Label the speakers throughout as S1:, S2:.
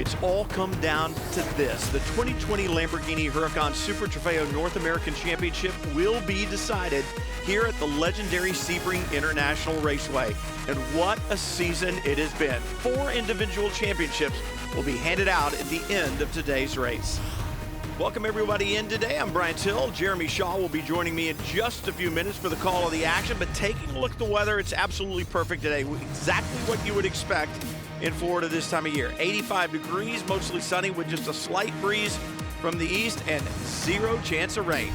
S1: It's all come down to this. The 2020 Lamborghini Huracan Super Trofeo North American Championship will be decided here at the legendary Sebring International Raceway. And what a season it has been. 4 individual championships will be handed out at the end of today's race. Welcome everybody in today. I'm Brian Till. Jeremy Shaw will be joining me in just a few minutes for the call of the action. But taking a look at the weather, it's absolutely perfect today. Exactly what you would expect in Florida this time of year. 85 degrees, mostly sunny with just a slight breeze from the east and 0 chance of rain.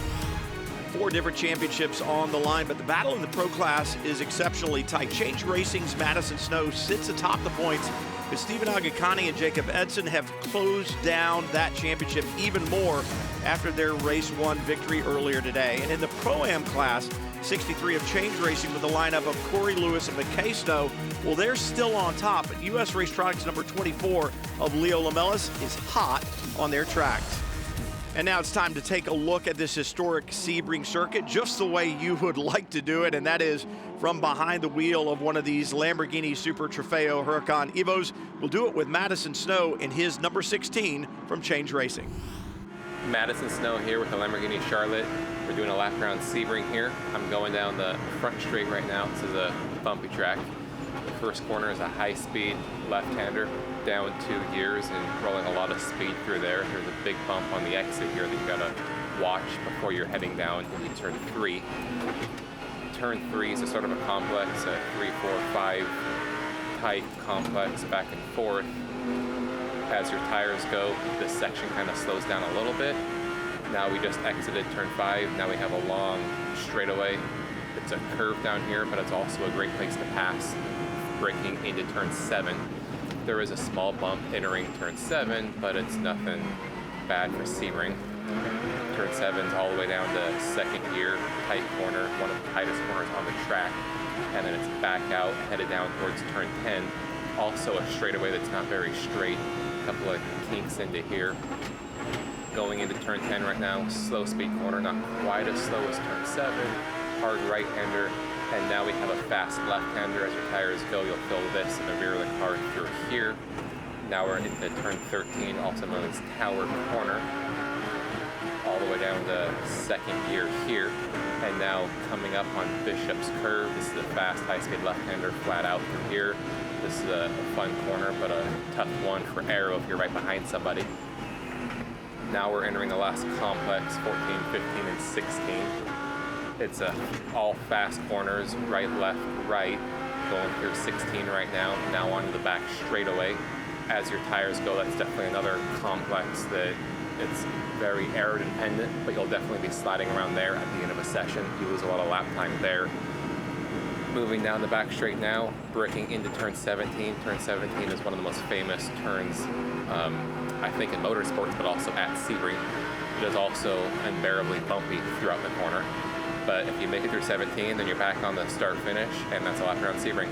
S1: 4 different championships on the line, but the battle in the pro class is exceptionally tight. Change Racing's Madison Snow sits atop the points, but Stephen Agakani and Jacob Edson have closed down that championship even more after their race 1 victory earlier today. And in the Pro-Am class, 63 of Change Racing with the lineup of Corey Lewis and McKay Snow, well, they're still on top, but U.S. Racetronics number 24 of Leo Lamelas is hot on their tracks. And now it's time to take a look at this historic Sebring circuit just the way you would like to do it, and that is from behind the wheel of one of these Lamborghini Super Trofeo Huracan Evos. We'll do it with Madison Snow in his number 16 from Change Racing.
S2: Madison Snow here with the Lamborghini Charlotte. We're doing a lap around Sebring here. I'm going down the front straight right now. This is a bumpy track. The first corner is a high-speed left-hander down 2 gears and rolling a lot of speed through there. There's a big bump on the exit here that you gotta watch before you're heading down into turn 3. Turn 3 is a sort of a complex, a 3, 4, 5 tight complex back and forth. As your tires go, this section kind of slows down a little bit. Now we just exited turn 5. Now we have a long straightaway. It's a curve down here, but it's also a great place to pass, braking into turn 7. There is a small bump entering turn 7, but it's nothing bad for Sebring. Turn 7's all the way down to second gear, tight corner, one of the tightest corners on the track. And then it's back out, headed down towards turn 10. Also a straightaway that's not very straight. A couple of kinks into here. Going into turn 10 right now, slow speed corner, not quite as slow as turn 7. Hard right-hander, and now we have a fast left-hander. As your tires go, you'll feel this in the rear of the car through here. Now we're into turn 13, also known as Tower Corner, all the way down to second gear here. And now coming up on Bishop's Curve, this is a fast high-speed left-hander flat out through here. This is a fun corner, but a tough one for aero if you're right behind somebody. Now we're entering the last complex, 14, 15, and 16. It's all fast corners, right, left, right, going through 16 right now. Now onto the back straightaway. As your tires go, that's definitely another complex that it's very aero dependent, but you'll definitely be sliding around there at the end of a session. You lose a lot of lap time there. Moving down the back straight now, braking into turn 17. Turn 17 is one of the most famous turns, I think, in motorsports, but also at Sebring. It is also unbearably bumpy throughout the corner. But if you make it through 17, then you're back on the start-finish, and that's a lap around Sebring.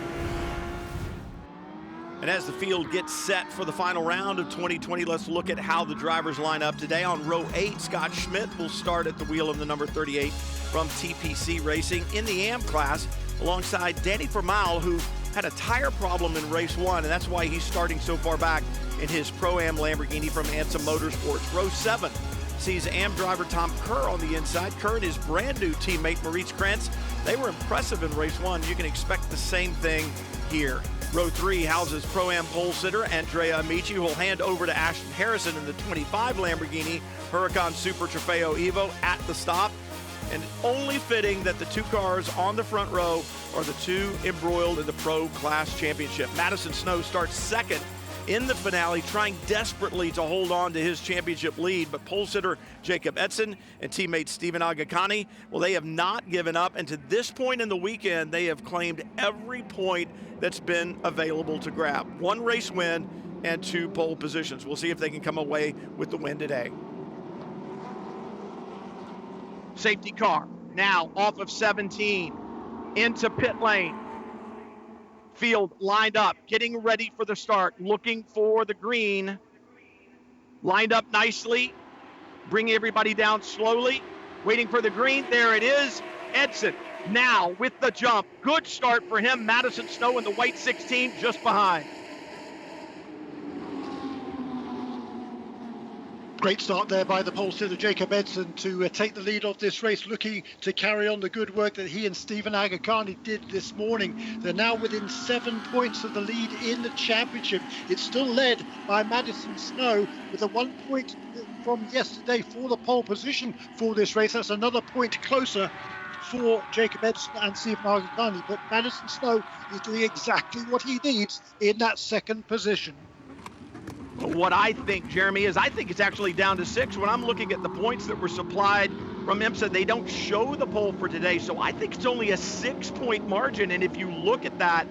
S1: And as the field gets set for the final round of 2020, let's look at how the drivers line up today. On row 8, Scott Schmidt will start at the wheel of the number 38 from TPC Racing in the AM class, alongside Danny Vermael, who had a tire problem in race 1, and that's why he's starting so far back in his Pro-Am Lamborghini from IMSA Motorsports. Row 7 sees AM driver Tom Kerr on the inside. Kerr and his brand new teammate Maurice Krantz, they were impressive in race 1. You can expect the same thing here. Row 3 houses Pro-Am pole sitter Andrea Amici, who will hand over to Ashton Harrison in the 25 Lamborghini Huracan Super Trofeo Evo at the stop. And only fitting that the 2 cars on the front row are the 2 embroiled in the Pro Class Championship. Madison Snow starts second in the finale, trying desperately to hold on to his championship lead, but pole sitter Jacob Edson and teammate Stephen Agakani, well, they have not given up, and to this point in the weekend, they have claimed every point that's been available to grab. 1 race win and 2 pole positions. We'll see if they can come away with the win today. Safety car now off of 17 into pit lane. Field lined up, getting ready for the start, looking for the green. Lined up nicely, bringing everybody down slowly, waiting for the green. There it is. Edson now with the jump. Good start for him. Madison Snow in the white 16 just behind.
S3: Great start there by the pole sitter Jacob Edson to take the lead of this race, looking to carry on the good work that he and Stephen Agakani did this morning. They're now within 7 points of the lead in the championship. It's still led by Madison Snow with a 1 point from yesterday for the pole position for this race. That's another point closer for Jacob Edson and Stephen Agakani. But Madison Snow is doing exactly what he needs in that second position.
S1: What I think, Jeremy, is I think it's actually down to 6. When I'm looking at the points that were supplied from IMSA, they don't show the pole for today. So I think it's only a 6-point margin. And if you look at that,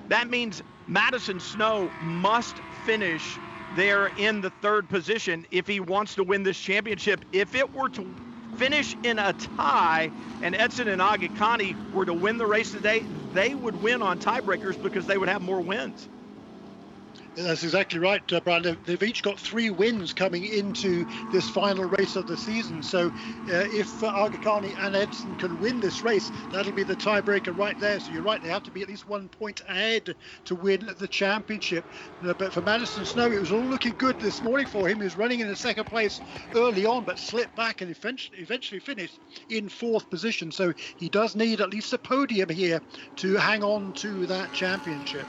S1: that means Madison Snow must finish there in the 3rd position if he wants to win this championship. If it were to finish in a tie and Edson and Agakani were to win the race today, they would win on tiebreakers because they would have more wins.
S3: That's exactly right, Brian. They've each got 3 wins coming into this final race of the season. So if Agakani and Edson can win this race, that'll be the tiebreaker right there. So you're right, they have to be at least 1 point ahead to win the championship. But for Madison Snow, it was all looking good this morning for him. He was running in the 2nd place early on, but slipped back and eventually finished in 4th position. So he does need at least a podium here to hang on to that championship.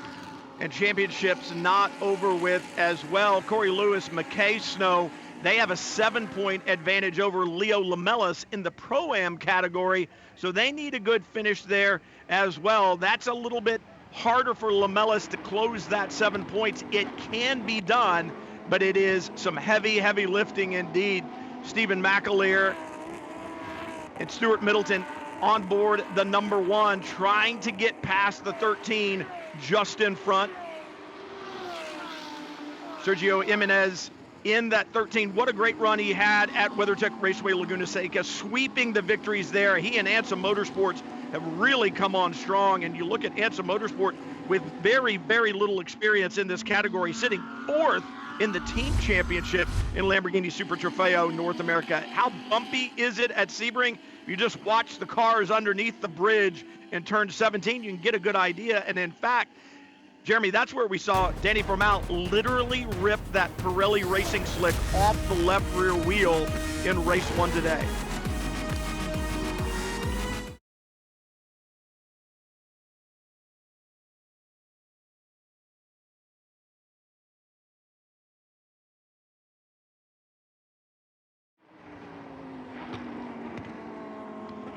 S1: And championships not over with as well. Corey Lewis, McKay Snow, they have a 7-point advantage over Leo Lamellis in the Pro-Am category. So they need a good finish there as well. That's a little bit harder for Lamellis to close that 7 points. It can be done, but it is some heavy, heavy lifting indeed. Stephen McAleer and Stuart Middleton on board the number 1, trying to get past the 13 just in front. Sergio Jimenez in that 13. What a great run he had at WeatherTech Raceway Laguna Seca, sweeping the victories there. He and AMSA Motorsports have really come on strong, and you look at AMSA Motorsport with very, very little experience in this category, sitting 4th in the team championship in Lamborghini Super Trofeo North America. How bumpy is it at Sebring? You just watch the cars underneath the bridge in turn 17, you can get a good idea. And in fact, Jeremy, that's where we saw Danny Formal literally rip that Pirelli Racing Slick off the left rear wheel in race 1 today.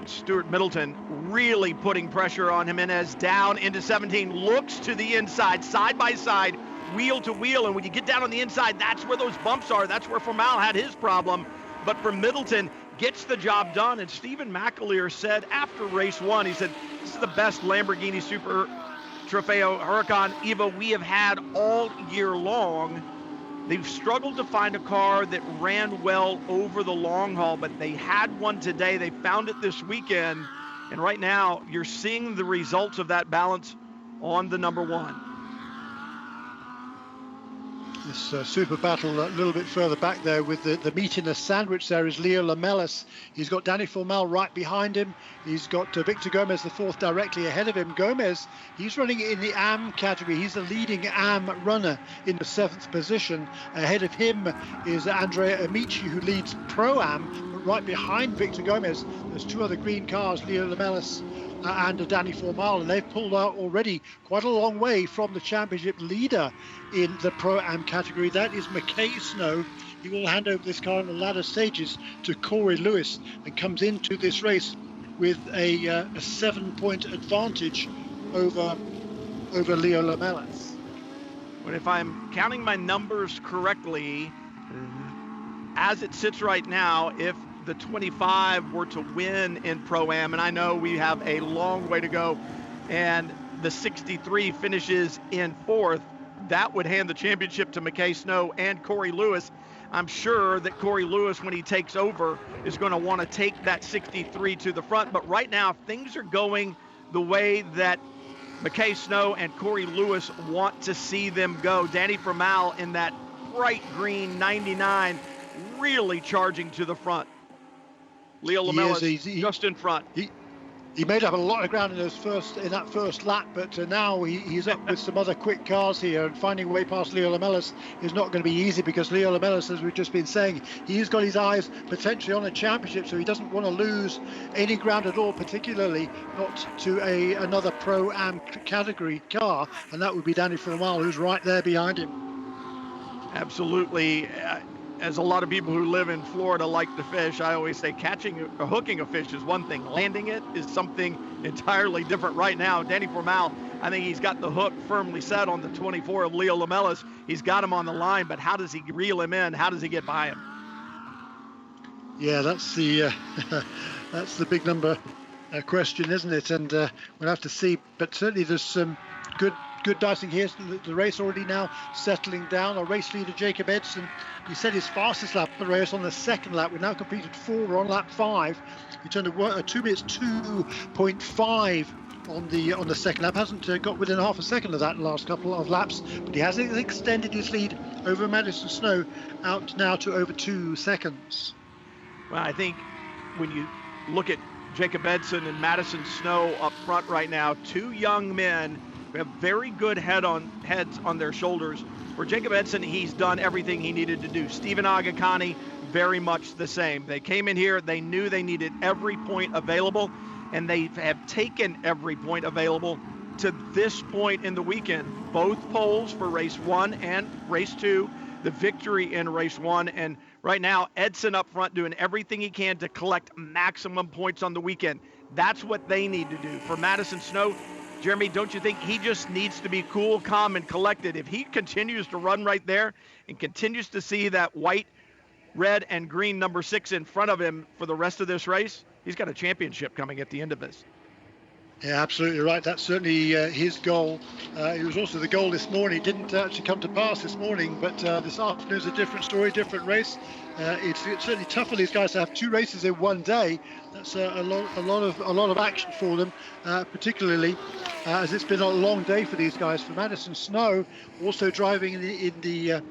S1: Stuart Middleton really putting pressure on Jimenez down into 17, looks to the inside, side by side, wheel to wheel, and when you get down on the inside, that's where those bumps are. That's where Formal had his problem, but for Middleton, gets the job done. And Stephen McAleer said after race 1, he said, this is the best Lamborghini Super Trofeo Huracan Evo we have had all year long. They've struggled to find a car that ran well over the long haul, but they had one today. They found it this weekend, and right now you're seeing the results of that balance on the number 1.
S3: This super battle a little bit further back there with the meat in a sandwich there is Leo Lamellis. He's got Danny Formal right behind him. He's got Victor Gomez, the 4th, directly ahead of him. Gomez, he's running in the AM category. He's the leading AM runner in the 7th position. Ahead of him is Andrea Amici, who leads Pro-Am. But right behind Victor Gomez, there's 2 other green cars, Leo Lamellis and Danny Formal, and they've pulled out already quite a long way from the championship leader in the Pro-Am category. That is McKay Snow. He will hand over this car in the latter stages to Corey Lewis and comes into this race with a 7-point advantage over Leo Lamellis.
S1: But if I'm counting my numbers correctly, as it sits right now, if the 25 were to win in Pro-Am, and I know we have a long way to go, and the 63 finishes in 4th, that would hand the championship to McKay Snow and Corey Lewis. I'm sure that Corey Lewis, when he takes over, is going to want to take that 63 to the front. But right now, things are going the way that McKay Snow and Corey Lewis want to see them go. Danny Formal in that bright green 99, really charging to the front. Leo Lamellis just in front.
S3: He made up a lot of ground in that first lap, but now he's up with some other quick cars here, and finding a way past Leo Lamelas is not going to be easy, because Leo Lamelas, as we've just been saying, he's got his eyes potentially on a championship, so he doesn't want to lose any ground at all, particularly not to another Pro-Am category car, and that would be Danny Formal, who's right there behind him.
S1: Absolutely. As a lot of people who live in Florida like to fish, I always say catching or hooking a fish is one thing. Landing it is something entirely different right now. Danny Formal, I think he's got the hook firmly set on the 24 of Leo Lamelas. He's got him on the line, but how does he reel him in? How does he get by him?
S3: Yeah, that's the that's the big number question, isn't it? And we'll have to see. But certainly there's some good dicing here. The race already now settling down. Our race leader, Jacob Edson, he set his fastest lap of the race on the second lap. We've now completed 4 on lap 5. He turned a 2 minutes 2.5 on the second lap. Hasn't got within half a second of that last couple of laps, but he has extended his lead over Madison Snow out now to over 2 seconds.
S1: Well, I think when you look at Jacob Edson and Madison Snow up front right now, 2 young men who have very good heads on their shoulders. For Jacob Edson, he's done everything he needed to do. Stephen Agakani, very much the same. They came in here, they knew they needed every point available, and they have taken every point available to this point in the weekend. Both poles for race 1 and race 2, the victory in race 1, and right now, Edson up front doing everything he can to collect maximum points on the weekend. That's what they need to do. For Madison Snow, Jeremy, don't you think he just needs to be cool, calm, and collected? If he continues to run right there and continues to see that white, red, and green number 6 in front of him for the rest of this race, he's got a championship coming at the end of this.
S3: Yeah, absolutely right. That's certainly his goal. It was also the goal this morning. It didn't actually come to pass this morning, but this afternoon is a different story, different race. It's certainly tough for these guys to have 2 races in one day. That's a lot of action for them, particularly as it's been a long day for these guys. For Madison Snow, also driving in the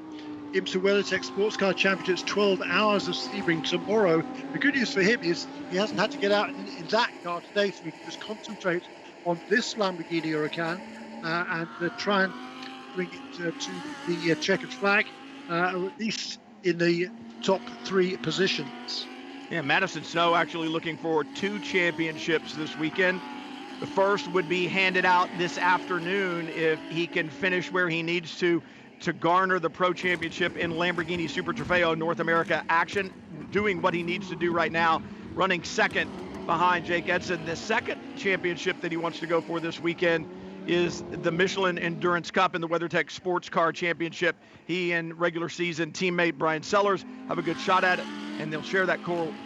S3: IMSA WeatherTech Sports Car Championships, 12 hours of Sebring tomorrow. The good news for him is he hasn't had to get out in that car today, so he can just concentrate on this Lamborghini Huracan and try and bring it to the checkered flag, or at least in the top 3 positions.
S1: Yeah, Madison Snow actually looking for 2 championships this weekend. The first would be handed out this afternoon if he can finish where he needs to garner the Pro Championship in Lamborghini Super Trofeo North America action, doing what he needs to do right now, running second behind Jake Edson. The second championship that he wants to go for this weekend is the Michelin Endurance Cup in the WeatherTech Sports Car Championship. He and regular season teammate Brian Sellers have a good shot at it, and they'll share that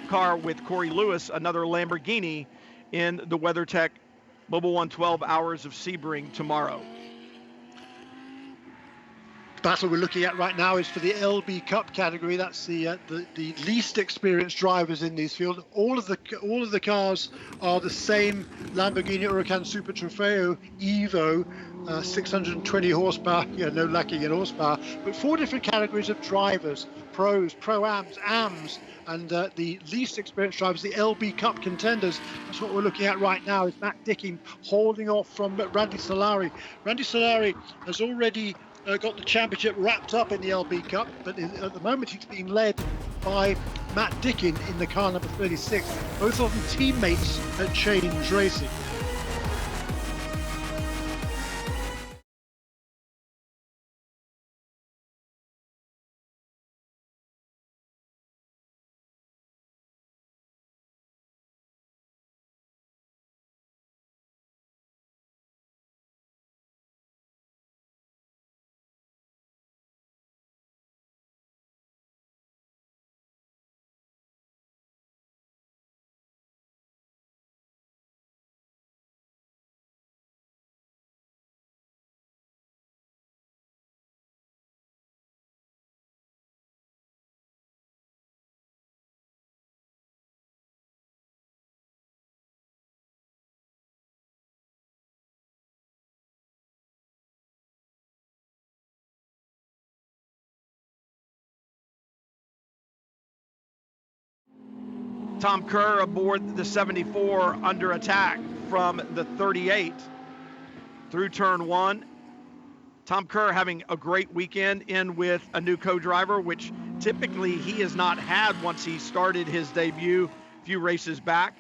S1: car with Corey Lewis, another Lamborghini, in the WeatherTech Mobile One 12 Hours of Sebring tomorrow.
S3: Battle we're looking at right now is for the LB Cup category. That's the least experienced drivers in these fields. All of the cars are the same Lamborghini Huracan Super Trofeo Evo, 620 horsepower. Yeah, no lacking in horsepower. But 4 different categories of drivers: pros, pro-ams, AMs, and the least experienced drivers, the LB Cup contenders. That's what we're looking at right now. Is Matt Dicking holding off from Randy Solari. Randy Solari has already got the championship wrapped up in the LB Cup, but at the moment he's being led by Matt Dickin in the car number 36. Both of them teammates at Change Racing.
S1: Tom Kerr aboard the 74 under attack from the 38 through turn one. Tom Kerr having a great weekend in with a new co-driver, which typically he has not had once he started his debut a few races back.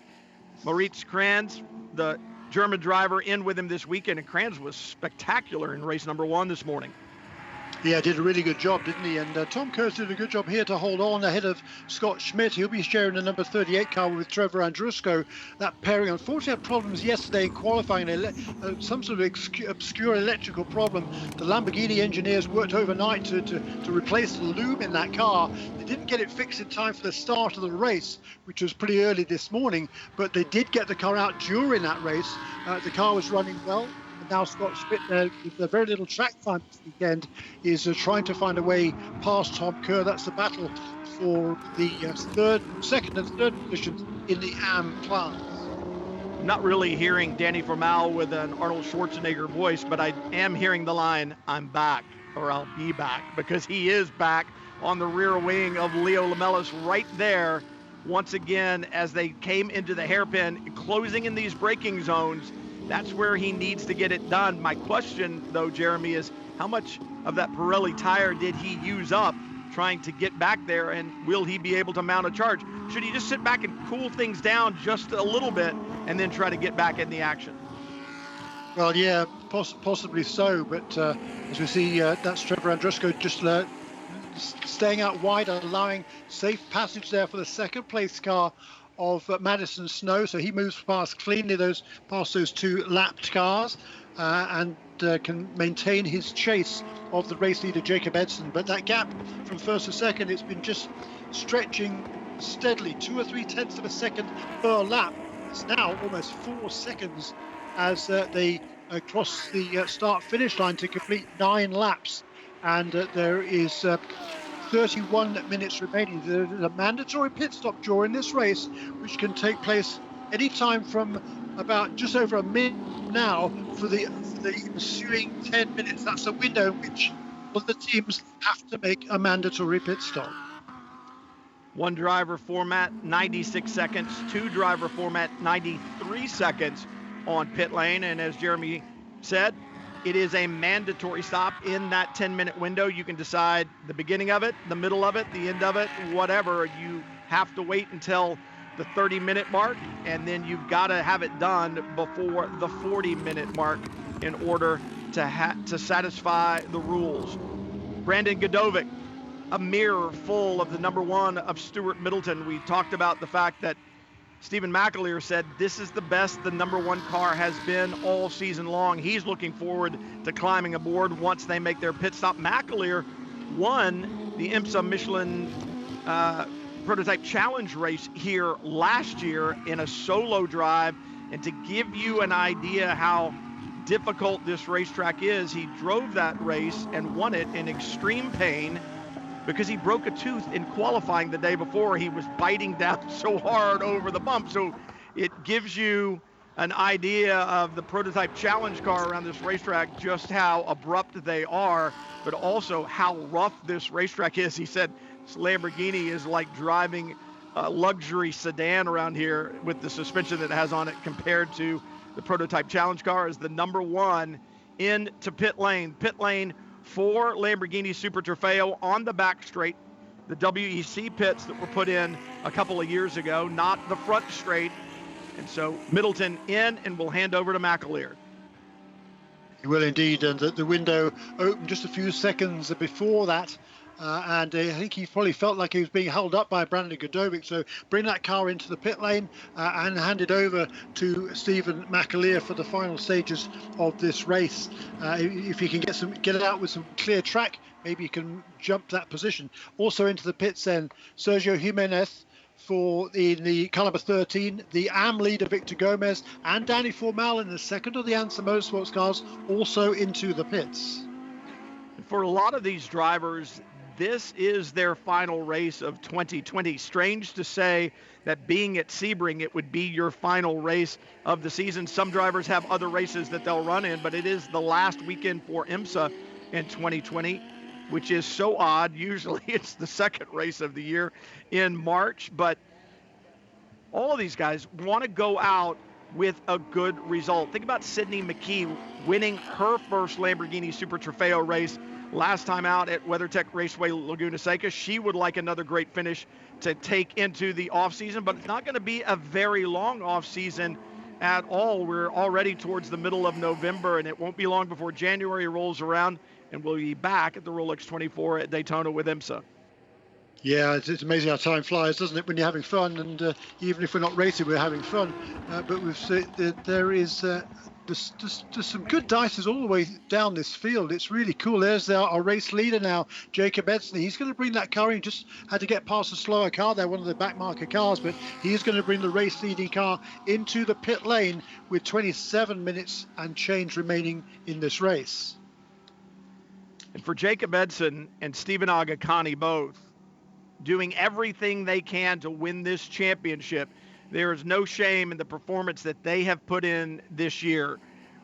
S1: Moritz Kranz, the German driver, in with him this weekend, and Kranz was spectacular in race number one this morning.
S3: Yeah, did a really good job, didn't he? And Tom Kerr did a good job here to hold on ahead of Scott Schmidt. He'll be sharing the number 38 car with Trevor Andrusko. That pairing unfortunately had problems yesterday in qualifying, some sort of obscure electrical problem. The Lamborghini engineers worked overnight to replace the loom in that car. They didn't get it fixed in time for the start of the race, which was pretty early this morning, but they did get the car out during that race. The car was running well. And now Scott Schmidt, with very little track time this weekend, is trying to find a way past Tom Kerr. That's the battle for the second and third positions in the AM class.
S1: I'm not really hearing Danny Formal with an Arnold Schwarzenegger voice, but I am hearing the line, "I'm back," or "I'll be back," because he is back on the rear wing of Leo Lamelas right there once again as they came into the hairpin, closing in these braking zones. That's where he needs to get it done. My question, though, Jeremy, is how much of that Pirelli tire did he use up trying to get back there, and will he be able to mount a charge? Should he just sit back and cool things down just a little bit and then try to get back in the action?
S3: Well, yeah, possibly so, but as we see, that's Trevor Andrusko just staying out wide, allowing safe passage there for the second place car of Madison Snow, so he moves past cleanly past those two lapped cars and can maintain his chase of the race leader Jacob Edson. But that gap from first to second, it's been just stretching steadily, 2 or 3 tenths of a second per lap. It's now almost 4 seconds as they cross the start-finish line to complete 9 laps, and there is 31 minutes remaining. There's a mandatory pit stop during this race, which can take place anytime from about just over a minute now for the ensuing 10 minutes. That's the window in which all the teams have to make a mandatory pit stop.
S1: One driver format, 96 seconds. Two driver format, 93 seconds on pit lane. And as Jeremy said, it is a mandatory stop in that 10-minute window. You can decide the beginning of it, the middle of it, the end of it, whatever. You have to wait until the 30-minute mark, and then you've got to have it done before the 40-minute mark in order to satisfy the rules. Brandon Godovic, a mirror full of the number one of Stuart Middleton. We talked about the fact that Stephen McAleer said this is the best the number one car has been all season long. He's looking forward to climbing aboard once they make their pit stop. McAleer won the IMSA Michelin Prototype Challenge race here last year in a solo drive. And to give you an idea how difficult this racetrack is, he drove that race and won it in extreme pain because he broke a tooth in qualifying the day before. He was biting down so hard over the bump. So it gives you an idea of the Prototype Challenge car around this racetrack, just how abrupt they are, but also how rough this racetrack is. He said this Lamborghini is like driving a luxury sedan around here with the suspension that it has on it compared to the Prototype Challenge car. Is the number one into pit lane. Pit lane for Lamborghini Super Trofeo on the back straight, the WEC pits that were put in a couple of years ago, not the front straight. And so Middleton in, and we'll hand over to McAleer.
S3: He will indeed, and the window opened just a few seconds before that. And I think he probably felt like he was being held up by Brandon Godovic. So bring that car into the pit lane and hand it over to Stephen McAleer for the final stages of this race. If he can get it out with some clear track, maybe he can jump that position. Also into the pits then, Sergio Jimenez for the car number 13, the AM leader Victor Gomez, and Danny Formal in the second of the IMSA Motorsports cars also into the pits.
S1: For a lot of these drivers, this is their final race of 2020. Strange to say that being at Sebring, it would be your final race of the season. Some drivers have other races that they'll run in, but it is the last weekend for IMSA in 2020, which is so odd. Usually it's the second race of the year in March, but all of these guys want to go out with a good result. Think about Sydney McKee winning her first Lamborghini Super Trofeo race last time out at WeatherTech Raceway Laguna Seca. She would like another great finish to take into the offseason, but it's not going to be a very long offseason at all. We're already towards the middle of November, and it won't be long before January rolls around, and we'll be back at the Rolex 24 at Daytona with IMSA.
S3: Yeah, it's amazing how time flies, doesn't it, when you're having fun? And even if we're not racing, we're having fun. But there is there's some good dices all the way down this field. It's really cool. There's our race leader now, Jacob Edson. He's going to bring that car in. Just had to get past a slower car there, one of the back marker cars, but he's going to bring the race leading car into the pit lane with 27 minutes and change remaining in this race.
S1: And for Jacob Edson and Stephen Agakani both, doing everything they can to win this championship. There is no shame in the performance that they have put in this year.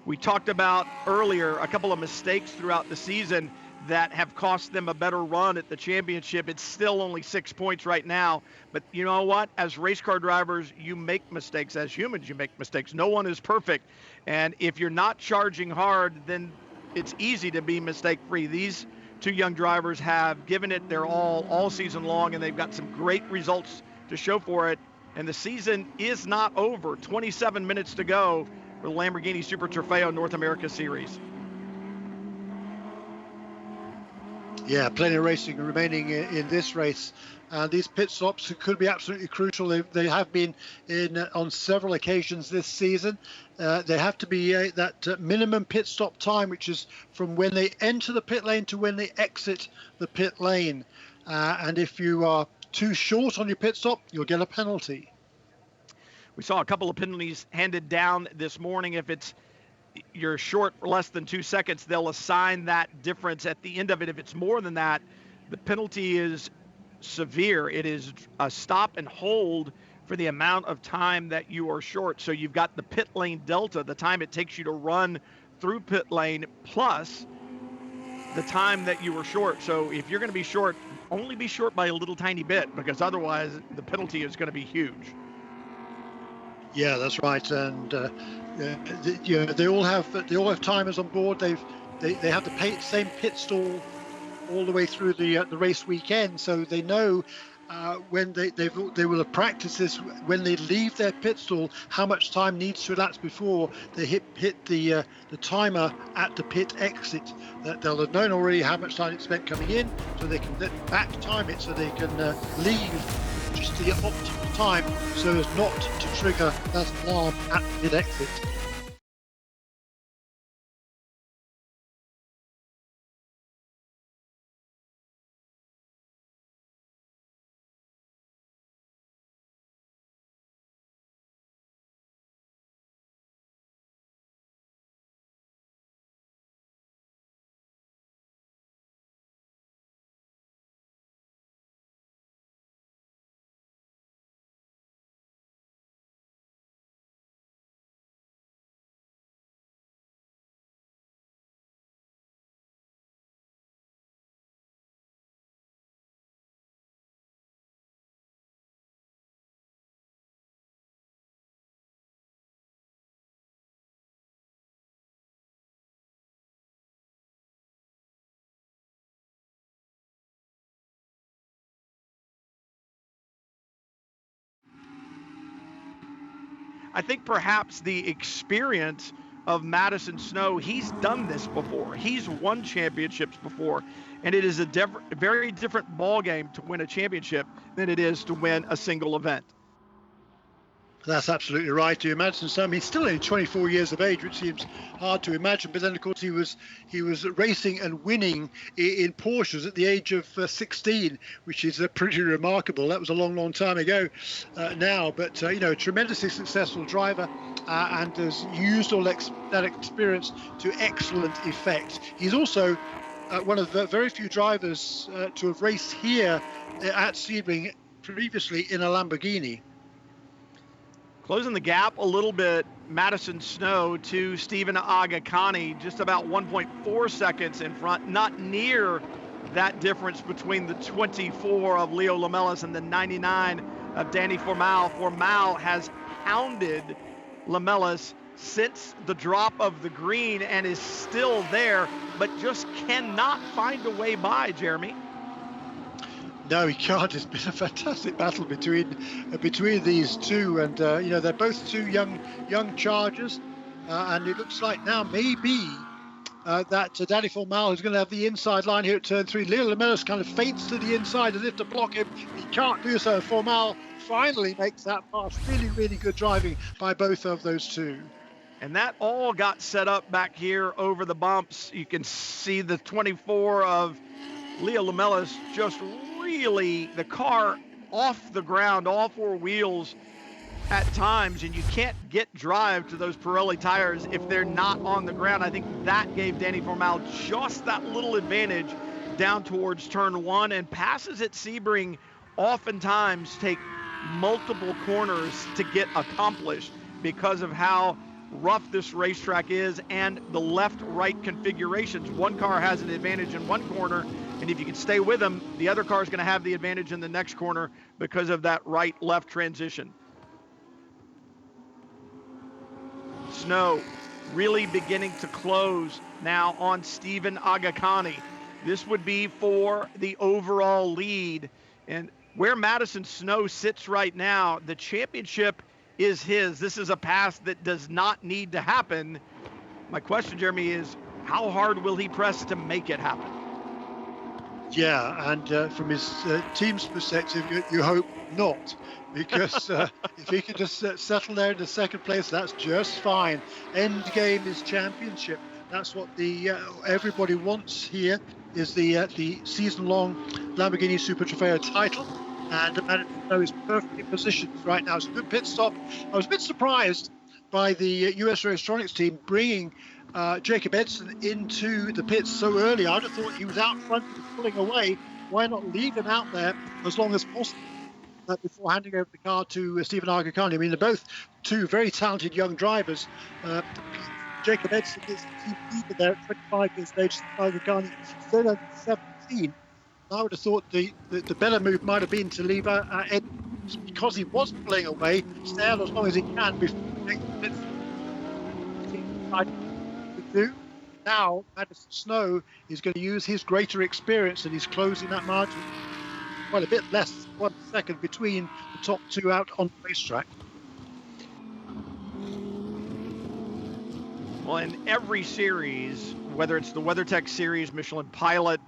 S1: We talked about earlier a couple of mistakes throughout the season that have cost them a better run at the championship. It's still only 6 points right now, but you know what? As race car drivers, you make mistakes. As humans, you make mistakes. No one is perfect, and if you're not charging hard, then it's easy to be mistake-free. These two young drivers have given it their all season long, and they've got some great results to show for it. And the season is not over. 27 minutes to go for the Lamborghini Super Trofeo North America Series.
S3: Yeah, plenty of racing remaining in this race. These pit stops could be absolutely crucial. They have been on several occasions this season. They have to be that minimum pit stop time, which is from when they enter the pit lane to when they exit the pit lane. And if you are too short on your pit stop, you'll get a penalty.
S1: We saw a couple of penalties handed down this morning. If you're short for less than 2 seconds, they'll assign that difference at the end of it. If it's more than that, the penalty is severe. It is a stop and hold for the amount of time that you are short. So you've got the pit lane delta, the time it takes you to run through pit lane, plus the time that you were short. So if you're going to be short, only be short by a little tiny bit, because otherwise the penalty is going to be huge.
S3: Yeah, that's right. And they all have timers on board. They have the same pit stall all the way through the race weekend, so they know when they will have practiced this when they leave their pit stall, how much time needs to elapse before they hit the timer at the pit exit. They'll have known already how much time it's spent coming in, so they can back time it so they can leave just the optimal time so as not to trigger that alarm at the pit exit.
S1: I think perhaps the experience of Madison Snow, he's done this before. He's won championships before, and it is a very different ball game to win a championship than it is to win a single event.
S3: That's absolutely right. You imagine some. He's still only 24 years of age, which seems hard to imagine. But then, of course, he was racing and winning in Porsches at the age of 16, which is pretty remarkable. That was a long, long time ago now. But a tremendously successful driver and has used all that experience to excellent effect. He's also one of the very few drivers to have raced here at Sebring previously in a Lamborghini.
S1: Closing the gap a little bit, Madison Snow to Stephen Agakani, just about 1.4 seconds in front, not near that difference between the 24 of Leo Lamelas and the 99 of Danny Formal. Formal has hounded Lamelas since the drop of the green and is still there, but just cannot find a way by, Jeremy.
S3: No, he can't. It's been a fantastic battle between these two, and you know, they're both two young chargers, and it looks like now maybe that Danny Formal is going to have the inside line here at turn 3. Leo Lamelas kind of feints to the inside as if to block him. He can't do so. Formal finally makes that pass. Really, really good driving by both of those two.
S1: And that all got set up back here over the bumps. You can see the 24 of Leo Lamelas just really, the car off the ground, all four wheels at times, and you can't get drive to those Pirelli tires if they're not on the ground. I think that gave Danny Formal just that little advantage down towards turn 1, and passes at Sebring oftentimes take multiple corners to get accomplished because of how rough this racetrack is and the left-right configurations. One car has an advantage in one corner, and if you can stay with them, the other car is going to have the advantage in the next corner because of that right-left transition. Snow really beginning to close now on Stephen Agakani. This would be for the overall lead. And where Madison Snow sits right now, the championship is his. This is a pass that does not need to happen. My question, Jeremy, is how hard will he press to make it happen?
S3: Yeah, and from his team's perspective, you hope not, because if he can just settle there in the second place, that's just fine. End game is championship. That's what the everybody wants here, is the season-long Lamborghini Super Trofeo title, and Madison Snow is perfectly positioned right now. It's a good pit stop. I was a bit surprised by the US Racetronics team bringing Jacob Edson into the pits so early. I'd have thought he was out front pulling away. Why not leave him out there as long as possible before handing over the car to Stephen Agakani? I mean, they're both two very talented young drivers. Jacob Edson is the team leader there at 25 years of age. Stephen Agakani still at 17. I would have thought the better move might have been to leave Edson, because he was pulling away, stay out as long as he can before he makes the do. Now Madison Snow is going to use his greater experience, and he's closing that margin quite a bit less than 1 second between the top two out on the racetrack.
S1: Well, in every series, whether it's the WeatherTech Series, Michelin Pilot,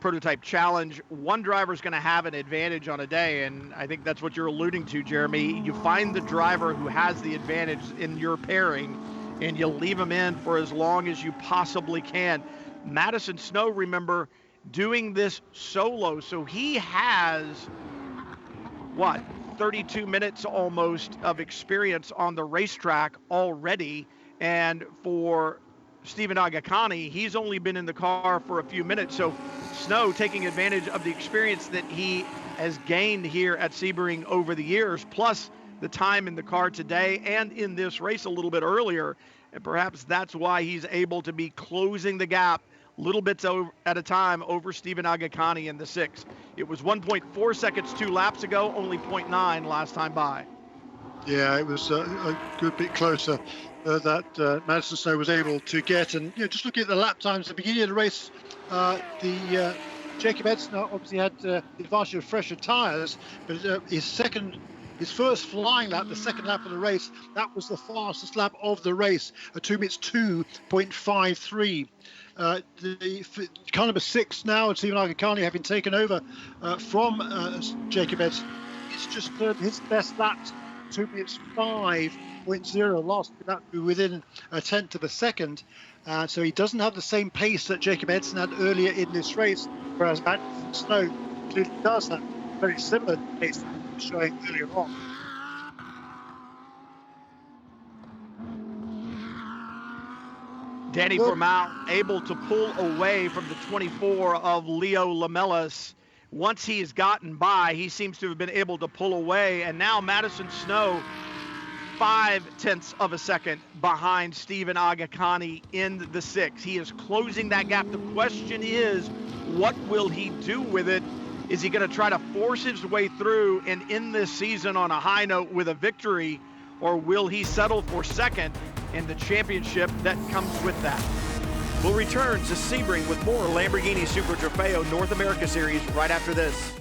S1: Prototype Challenge, one driver is going to have an advantage on a day, and I think that's what you're alluding to, Jeremy. You find the driver who has the advantage in your pairing, and you leave him in for as long as you possibly can. Madison Snow, remember, doing this solo, so he has, 32 minutes almost of experience on the racetrack already, and for Stephen Agakani, he's only been in the car for a few minutes, so Snow taking advantage of the experience that he has gained here at Sebring over the years, plus the time in the car today and in this race a little bit earlier, and perhaps that's why he's able to be closing the gap little bits at a time over Stephen Agakani in the 6. It was 1.4 seconds 2 laps ago, only 0.9 last time by.
S3: Yeah, it was a good bit closer that Madison Snow was able to get. And just looking at the lap times at the beginning of the race, Jacob Edson obviously had the advantage of fresher tyres, but his first flying lap, the second lap of the race, that was the fastest lap of the race, at 2 minutes 2.53. The car number 6 now, and Stephen Agakani having taken over from Jacob Edson, it's just his best laps, 2 minutes 5.0, last lap within a tenth of a second. So he doesn't have the same pace that Jacob Edson had earlier in this race, whereas Madison Snow clearly does have very similar pace that he was showing earlier on.
S1: Danny Formal able to pull away from the 24 of Leo Lamelas. Once he's gotten by, he seems to have been able to pull away, and now Madison Snow 0.5 of a second behind Stephen Agakani in the 6. He is closing that gap. The question is, what will he do with it? Is he going to try to force his way through and end this season on a high note with a victory, or will he settle for second in the championship that comes with that? We'll return to Sebring with more Lamborghini Super Trofeo North America Series right after this.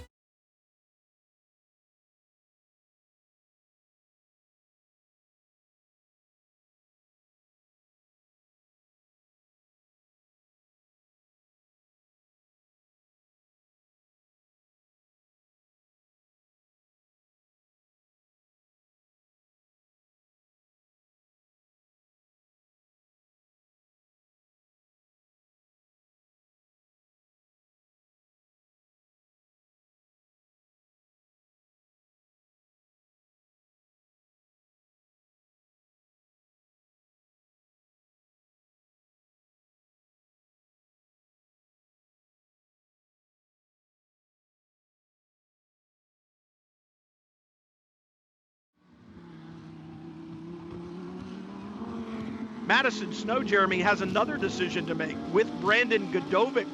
S1: Madison Snow, Jeremy, has another decision to make with Brandon Godovic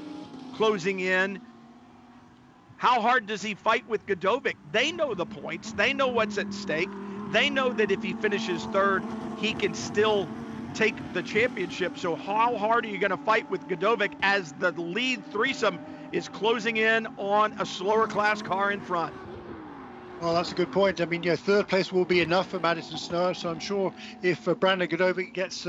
S1: closing in. How hard does he fight with Godovic? They know the points. They know what's at stake. They know that if he finishes third, he can still take the championship. So how hard are you going to fight with Godovic as the lead threesome is closing in on a slower class car in front?
S3: Well, that's a good point. I mean, third place will be enough for Madison Snow, so I'm sure if Brandon Godovic gets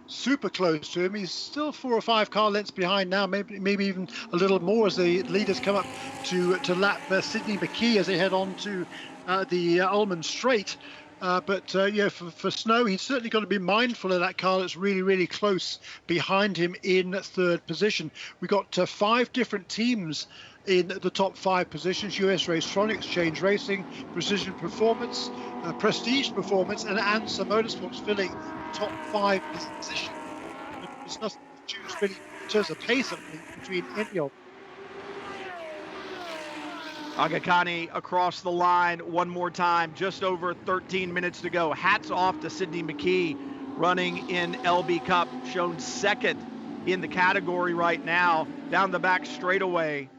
S3: super close to him, he's still 4 or 5 car lengths behind now, maybe even a little more as the leaders come up to lap Sidney McKee as they head on to the Ullman Straight. But for Snow, he's certainly got to be mindful of that car that's really, really close behind him in third position. We've got 5 different teams in the top 5 positions: US Racetronics, Change Racing, Precision Performance, Prestige Performance, and IMSA Motorsports filling the top 5 positions. There's nothing to choose really in terms of pace between any of them.
S1: Agakani across the line one more time, just over 13 minutes to go. Hats off to Sidney McKee, running in LB Cup, shown second in the category right now, down the back straightaway.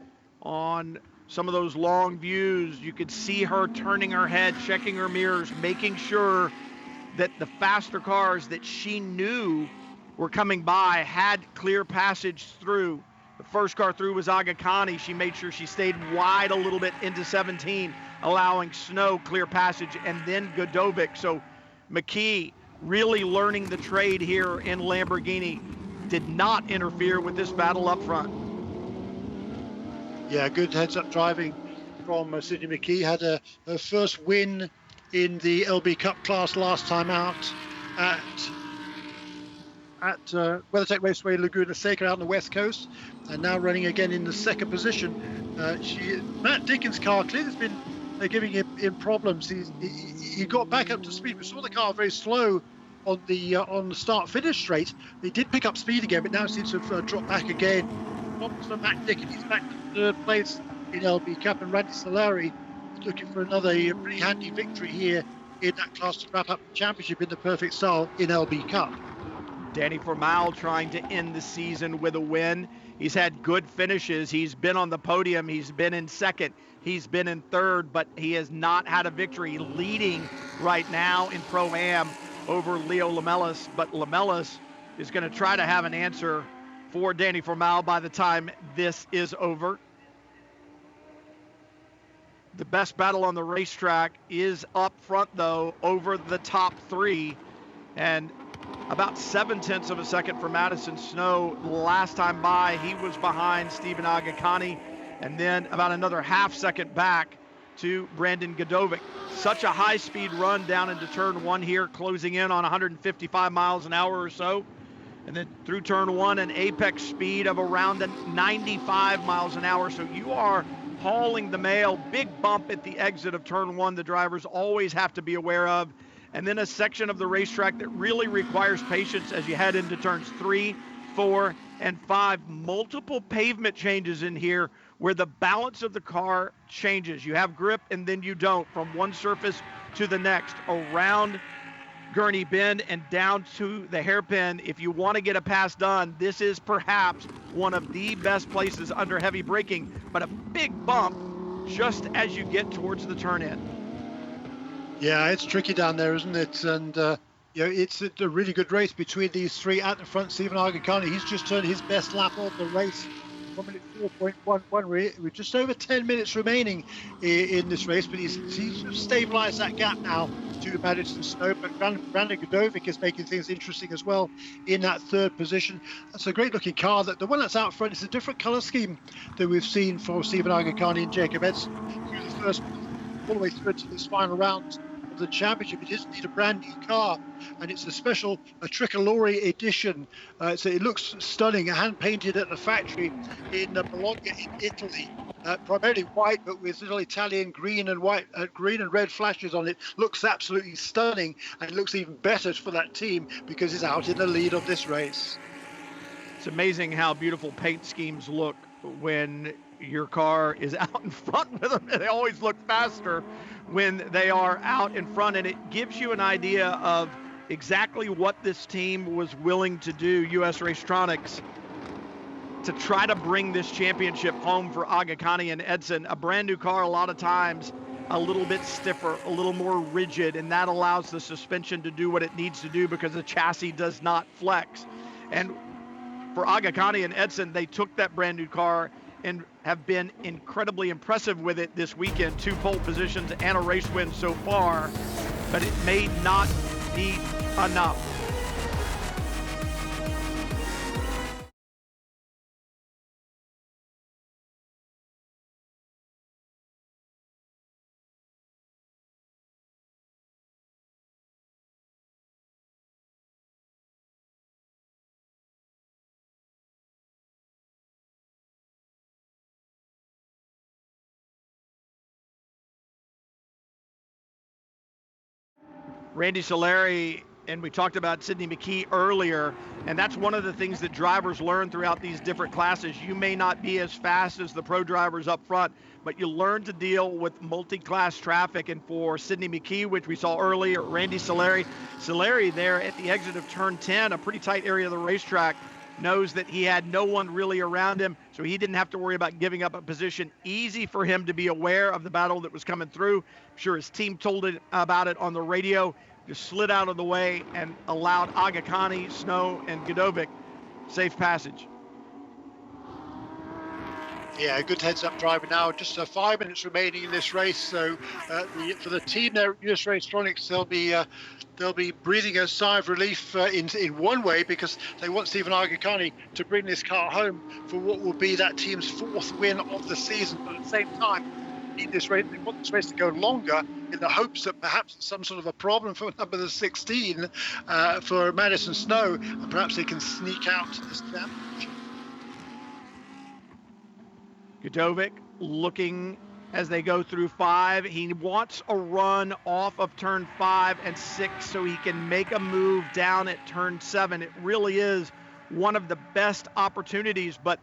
S1: On some of those long views, you could see her turning her head, checking her mirrors, making sure that the faster cars that she knew were coming by had clear passage through. The first car through was Agakani. She made sure she stayed wide a little bit into 17, allowing Snow clear passage, and then Godovic. So McKee really learning the trade here in Lamborghini, did not interfere with this battle up front.
S3: Yeah, good heads-up driving from Sidney McKee. Had her first win in the LB Cup class last time out at WeatherTech Raceway Laguna Seca out on the west coast, and now running again in the second position. Matt Dickens' car clearly has been giving him problems. He got back up to speed. We saw the car very slow on the start-finish straight. They did pick up speed again, but now it seems to have dropped back again. Problems for Matt Dickens. He's back to third place in LB Cup, and Randy Solari is looking for another pretty handy victory here in that class to wrap up the championship in the perfect style in LB Cup.
S1: Danny Formal trying to end the season with a win. He's had good finishes. He's been on the podium. He's been in second. He's been in third, but he has not had a victory. Leading right now in Pro-Am over Leo Lamelas, but Lamelas is going to try to have an answer for Danny Formal by the time this is over. The best battle on the racetrack is up front, though, over the top 3. And about 0.7 of a second for Madison Snow. Last time by, he was behind Stephen Agakani, and then about another half second back to Brandon Godovic. Such a high-speed run down into turn 1 here, closing in on 155 miles an hour or so. And then through turn 1, an apex speed of around 95 miles an hour. So you are hauling the mail. Big bump at the exit of turn 1 the drivers always have to be aware of. And then a section of the racetrack that really requires patience as you head into turns 3, 4, and 5. Multiple pavement changes in here where the balance of the car changes. You have grip and then you don't, from one surface to the next, around Gurney Bend and down to the hairpin. If you want to get a pass done, this is perhaps one of the best places under heavy braking, but a big bump just as you get towards the turn in.
S3: Yeah, it's tricky down there, isn't it? And it's a really good race between these three at the front. Stephen Argacani, he's just turned his best lap of the race. 1 minute 4.11. We're just over 10 minutes remaining in this race, but he's stabilised that gap now to Madison Snow. But Brandon Godovic is making things interesting as well in that third position. That's a great looking car. The one that's out front is a different colour scheme that we've seen for Stephen Argacani and Jacob Edson through the first, all the way through to this final round of the championship. It is indeed a brand new car, and it's a Tricolore edition. So it looks stunning, hand painted at the factory in Bologna in Italy. Primarily white, but with little Italian green and white, green and red flashes on it. Looks absolutely stunning, and it looks even better for that team because it's out in the lead of this race.
S1: It's amazing how beautiful paint schemes look when your car is out in front with them. They always look faster when they are out in front, and it gives you an idea of exactly what this team was willing to do, US Racetronics, to try to bring this championship home for Agakani and Edson. A brand new car, a lot of times a little bit stiffer, a little more rigid, and that allows the suspension to do what it needs to do because the chassis does not flex. And for Agakani and Edson, they took that brand new car and have been incredibly impressive with it this weekend. 2 pole positions and a race win so far, but it may not be enough. Randy Solari, and we talked about Sidney McKee earlier, and that's one of the things that drivers learn throughout these different classes. You may not be as fast as the pro drivers up front, but you learn to deal with multi-class traffic. And for Sidney McKee, which we saw earlier, Randy Solari there at the exit of turn 10, a pretty tight area of the racetrack, knows that he had no one really around him, so he didn't have to worry about giving up a position. Easy for him to be aware of the battle that was coming through. I'm sure his team told it about it on the radio. Just slid out of the way and allowed Agakani, Snow, and Godovic safe passage.
S3: Yeah, a good heads-up driver now. Just 5 minutes remaining in this race. So for the team there at US Racetronics, they'll be breathing a sigh of relief in one way, because they want Stephen Argacani to bring this car home for what will be that team's 4th win of the season. But at the same time, they want this race to go longer in the hopes that perhaps some sort of a problem for number 16 for Madison Snow, and perhaps they can sneak out to this championship.
S1: Godovic looking as they go through 5. He wants a run off of turn 5 and 6 so he can make a move down at turn 7. It really is one of the best opportunities, but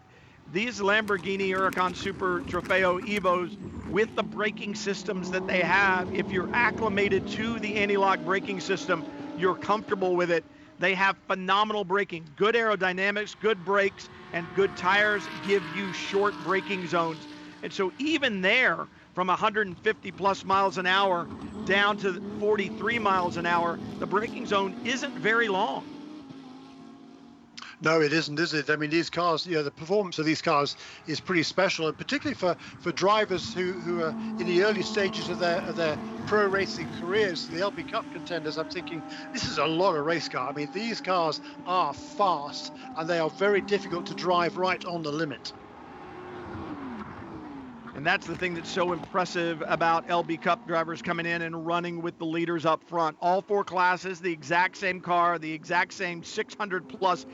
S1: these Lamborghini Huracan Super Trofeo Evos, with the braking systems that they have, if you're acclimated to the anti-lock braking system, you're comfortable with it. They have phenomenal braking, good aerodynamics, good brakes, and good tires give you short braking zones. And so even there, from 150 plus miles an hour down to 43 miles an hour, the braking zone isn't very long.
S3: No, it isn't, is it? I mean, these cars, the performance of these cars is pretty special, and particularly for drivers who are in the early stages of their pro racing careers, the LB Cup contenders. I'm thinking this is a lot of race car. I mean, these cars are fast, and they are very difficult to drive right on the limit.
S1: And that's the thing that's so impressive about LB Cup drivers coming in and running with the leaders up front. All 4 classes, the exact same car, the exact same 600 plus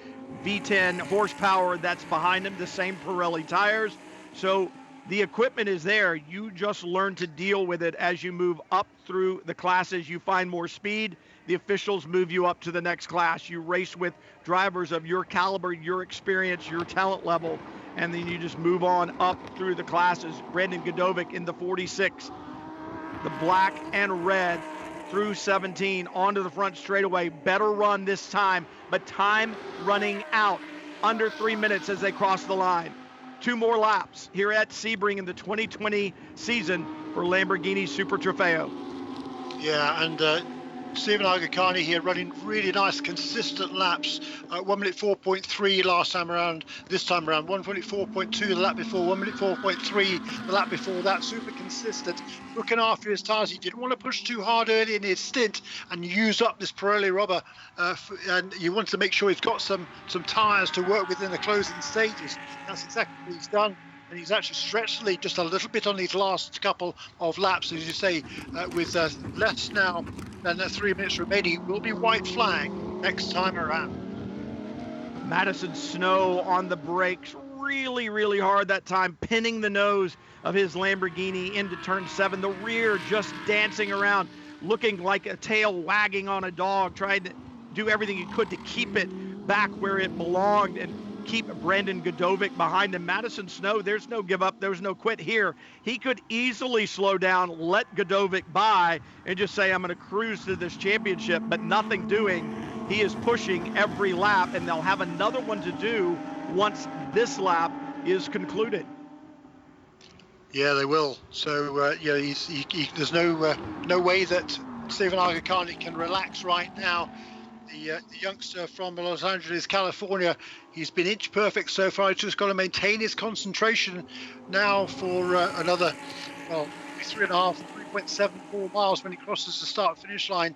S1: V10 horsepower that's behind them, the same Pirelli tires. So the equipment is there. You just learn to deal with it as you move up through the classes. You find more speed. The officials move you up to the next class. You race with drivers of your caliber, your experience, your talent level, and then you just move on up through the classes. Brandon Godovic in the 46, the black and red through 17 onto the front straightaway. Better run this time, but time running out. Under 3 minutes as they cross the line. 2 more laps here at Sebring in the 2020 season for Lamborghini Super Trofeo.
S3: Yeah, and Stephen Agakani here running really nice, consistent laps. 1 minute 4.3 last time around. This time around, 1 minute 4.2 the lap before, 1 minute 4.3 the lap before that. Super consistent, looking after his tyres. He didn't want to push too hard early in his stint and use up this Pirelli rubber. And you want to make sure he's got some tyres to work with in the closing stages. That's exactly what he's done. And he's actually stretched the lead just a little bit on these last couple of laps, as you say, with less now than 3 minutes remaining. It will be white flag next time around.
S1: Madison Snow on the brakes really, really hard that time, pinning the nose of his Lamborghini into turn 7. The rear just dancing around, looking like a tail wagging on a dog, trying to do everything he could to keep it back where it belonged and keep Brandon Godovic behind him. Madison Snow, there's no give up, there's no quit here. He could easily slow down, let Godovic by, and just say, I'm going to cruise to this championship, but nothing doing. He is pushing every lap, and they'll have another one to do once this lap is concluded.
S3: Yeah, they will. So, there's no way that Stephen Agakani can relax right now. The youngster from Los Angeles, California, he's been inch perfect so far. He's just got to maintain his concentration now for another, 3.74 miles when he crosses the start-finish line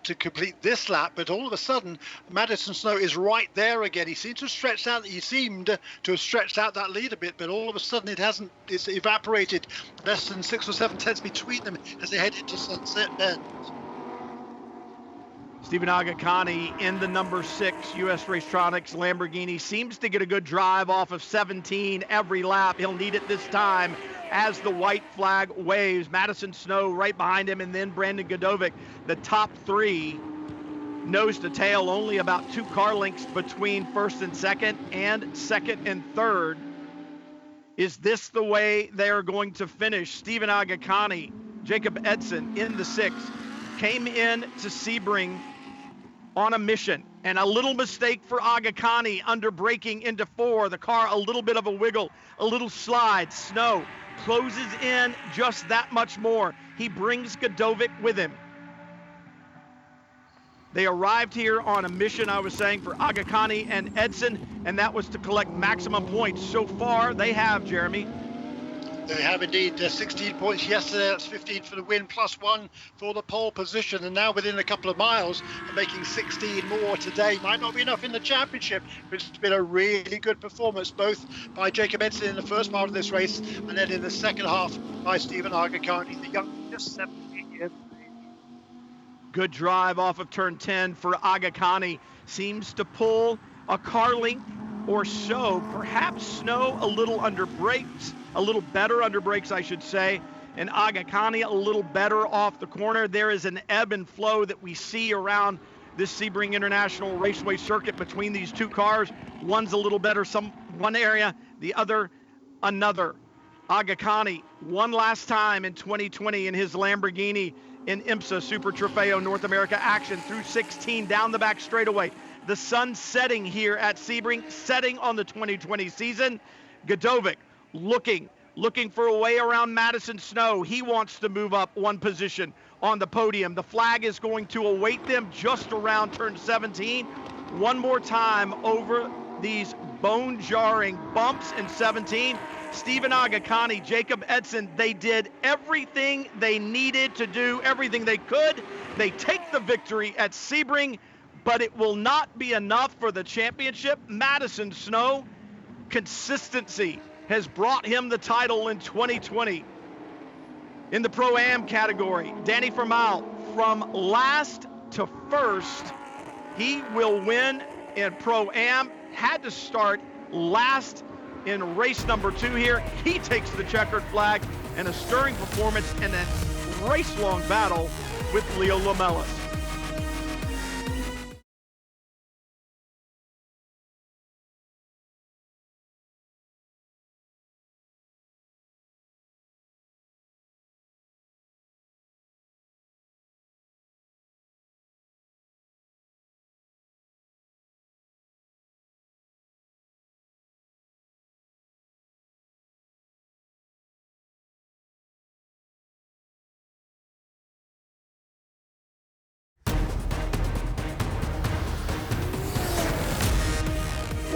S3: to complete this lap. But all of a sudden, Madison Snow is right there again. He seemed to have stretched out that lead a bit, but all of a sudden it's evaporated. Less than 6 or 7 tenths between them as they head into Sunset Bend.
S1: Stephen Agakani in the number 6 U.S. Racetronics Lamborghini seems to get a good drive off of 17 every lap. He'll need it this time as the white flag waves. Madison Snow right behind him, and then Brandon Godovic. The top 3 nose to tail, only about 2 car lengths between first and second and third. Is this the way they are going to finish? Stephen Agakani, Jacob Edson in the 6, came in to Sebring on a mission, and a little mistake for Agakani under braking into 4. The car a little bit of a wiggle, a little slide. Snow closes in just that much more. He brings Godovic with him. They arrived here on a mission, I was saying, for Agakani and Edson, and that was to collect maximum points. So far, they have, Jeremy.
S3: They have indeed. 16 points yesterday. That's 15 for the win, plus 1 for the pole position. And now within a couple of miles, making 16 more today. Might not be enough in the championship, but it's been a really good performance, both by Jacob Edson in the first part of this race, and then in the second half by Stephen Agakani, the young, just 17 years of age.
S1: Good drive off of turn 10 for Agakani. Seems to pull a car length or so. Perhaps Snow a little under brakes, a little better under brakes, I should say, and Agakani a little better off the corner. There is an ebb and flow that we see around this Sebring International Raceway circuit between these 2 cars. One's a little better one area, the other another. Agakani one last time in 2020 in his Lamborghini in IMSA Super Trofeo North America action through 16 down the back straightaway. The sun setting here at Sebring, setting on the 2020 season. Godovic looking for a way around Madison Snow. He wants to move up 1 position on the podium. The flag is going to await them just around turn 17. One more time over these bone-jarring bumps in 17. Stephen Agakani, Jacob Edson, they did everything they needed to do, everything they could. They take the victory at Sebring, but it will not be enough for the championship. Madison Snow, consistency has brought him the title in 2020. In the Pro-Am category, Danny Formal, from last to first, he will win in Pro-Am. Had to start last in race number 2 here. He takes the checkered flag in a stirring performance and a race-long battle with Leo Lamelas.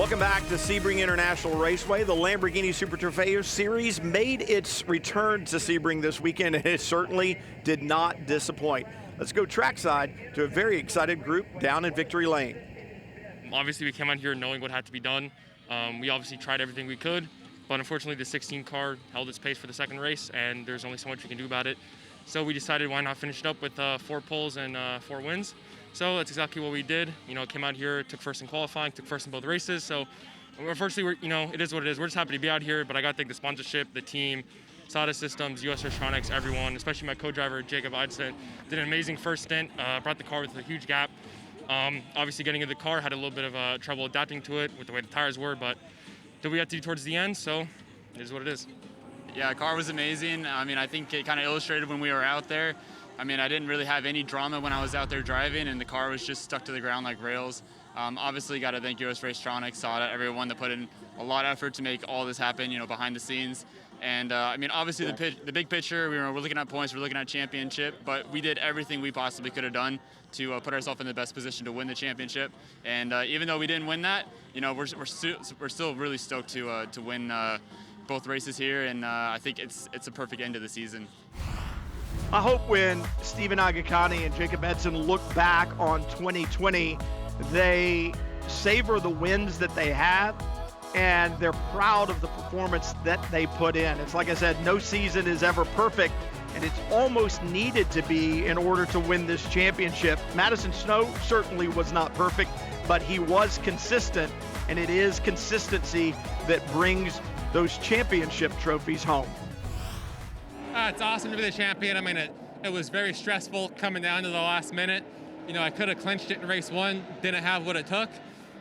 S1: Welcome back to Sebring International Raceway. The Lamborghini Super Trofeo Series made its return to Sebring this weekend, and it certainly did not disappoint. Let's go trackside to a very excited group down in Victory Lane.
S4: Obviously, we came out here knowing what had to be done. We obviously tried everything we could, but unfortunately the 16 car held its pace for the second race, and there's only so much we can do about it. So we decided why not finish it up with 4 poles and 4 wins. So that's exactly what we did. Came out here, took first in qualifying, took first in both races. So unfortunately, it is what it is. We're just happy to be out here, but I got to thank the sponsorship, the team, SADA Systems, US Electronics, everyone, especially my co-driver, Jacob Eidstedt, did an amazing first stint, brought the car with a huge gap. Obviously getting in the car, had a little bit of trouble adapting to it with the way the tires were, but did we have to do towards the end, so it is what it is.
S5: Yeah, the car was amazing. I think it kind of illustrated when we were out there. I didn't really have any drama when I was out there driving, and the car was just stuck to the ground like rails. Obviously, got to thank US Electronics, SADA, everyone that put in a lot of effort to make all this happen, behind the scenes. And obviously the big picture, we're looking at points, we're looking at championship, but we did everything we possibly could have done to put ourselves in the best position to win the championship. And even though we didn't win that, we're still really stoked to win both races here, and I think it's a perfect end to the season.
S1: I hope when Stephen Agakani and Jacob Edson look back on 2020, they savor the wins that they have, and they're proud of the performance that they put in. It's like I said, no season is ever perfect, and it's almost needed to be in order to win this championship. Madison Snow certainly was not perfect, but he was consistent, and it is consistency that brings those championship trophies home.
S6: It's awesome to be the champion. It was very stressful coming down to the last minute. I could have clinched it in race 1, didn't have what it took.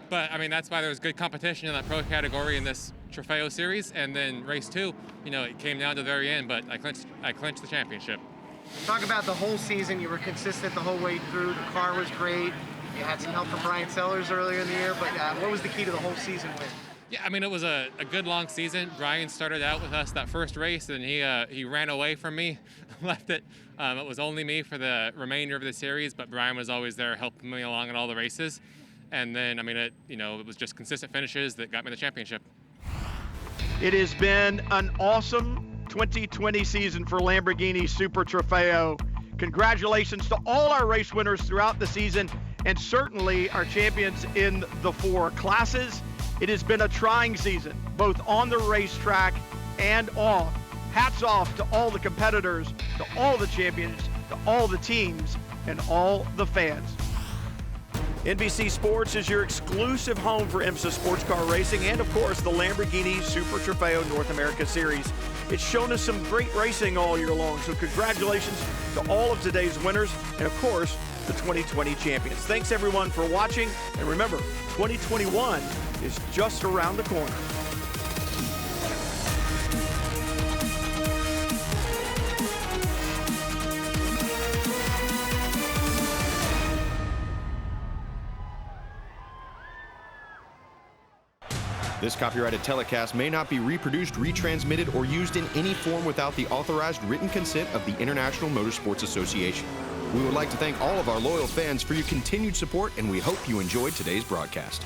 S6: But that's why there was good competition in that pro category in this Trofeo series. And then race 2, it came down to the very end, but I clinched the championship.
S7: Talk about the whole season. You were consistent the whole way through. The car was great. You had some help from Brian Sellers earlier in the year, but what was the key to the whole season win?
S6: Yeah, it was a good long season. Brian started out with us that first race, and he ran away from me, left it. It was only me for the remainder of the series, but Brian was always there helping me along in all the races. And then, it was just consistent finishes that got me the championship.
S1: It has been an awesome 2020 season for Lamborghini Super Trofeo. Congratulations to all our race winners throughout the season, and certainly our champions in the 4 classes. It has been a trying season, both on the racetrack and off. Hats off to all the competitors, to all the champions, to all the teams, and all the fans. NBC Sports is your exclusive home for IMSA sports car racing and, of course, the Lamborghini Super Trofeo North America Series. It's shown us some great racing all year long, so congratulations to all of today's winners and, of course, the 2020 champions. Thanks, everyone, for watching, and remember, 2021 is just around the corner.
S8: This copyrighted telecast may not be reproduced, retransmitted, or used in any form without the authorized written consent of the International Motorsports Association. We would like to thank all of our loyal fans for your continued support, and we hope you enjoyed today's broadcast.